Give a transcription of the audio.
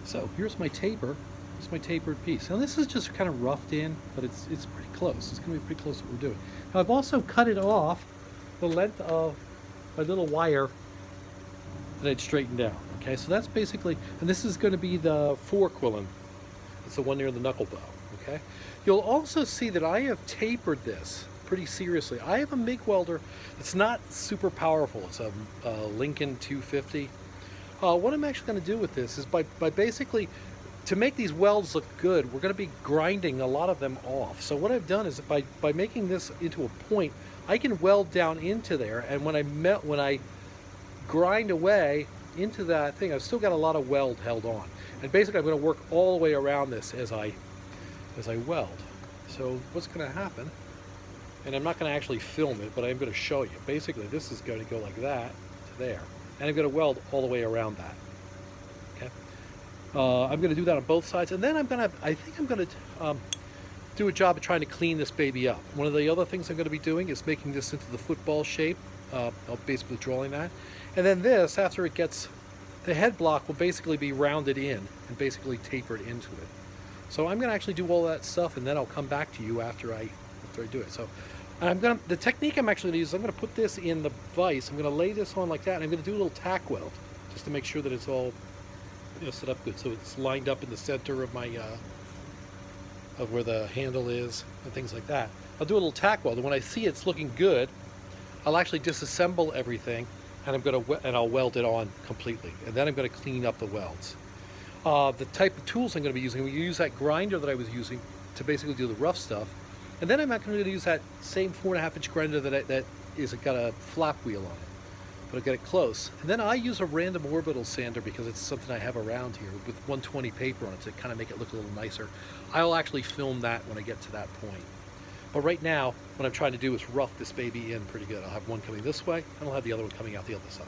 So here's my taper. It's my tapered piece. Now this is just kind of roughed in, but it's pretty close. It's going to be pretty close to what we're doing. Now I've also cut it off the length of my little wire that I'd straightened out. Okay, so that's basically, and this is going to be the 4 quillen. It's the one near the knuckle bow. Okay, you'll also see that I have tapered this pretty seriously. I have a MIG welder. It's not super powerful. It's a Lincoln 250. What I'm actually going to do with this is by basically, to make these welds look good, we're going to be grinding a lot of them off. So what I've done is by making this into a point, I can weld down into there, and when I grind away into that thing, I've still got a lot of weld held on. And basically I'm going to work all the way around this as I weld. So what's going to happen, and I'm not going to actually film it, but I'm going to show you. Basically this is going to go like that to there, and I'm going to weld all the way around that. Okay, I'm going to do that on both sides, and then I think I'm going to do a job of trying to clean this baby up. One of the other things I'm going to be doing is making this into the football shape. I'll basically drawing that, and then this, after it gets, the head block will basically be rounded in and basically tapered into it. So I'm going to actually do all that stuff, and then I'll come back to you after I do it. So the technique I'm actually going to use, I'm going to put this in the vise. I'm going to lay this on like that, and I'm going to do a little tack weld just to make sure that it's all, you know, set up good, so it's lined up in the center of my of where the handle is and things like that. I'll do a little tack weld, and when I see it's looking good, I'll actually disassemble everything, and I'll weld it on completely, and then I'm going to clean up the welds. The type of tools I'm going to be using, we use that grinder that I was using to basically do the rough stuff, and then I'm not going to use that same 4.5-inch grinder that is got a flap wheel on it, but I'll get it close. And then I use a random orbital sander because it's something I have around here with 120 paper on it to kind of make it look a little nicer. I'll actually film that when I get to that point. But right now, what I'm trying to do is rough this baby in pretty good. I'll have one coming this way, and I'll have the other one coming out the other side.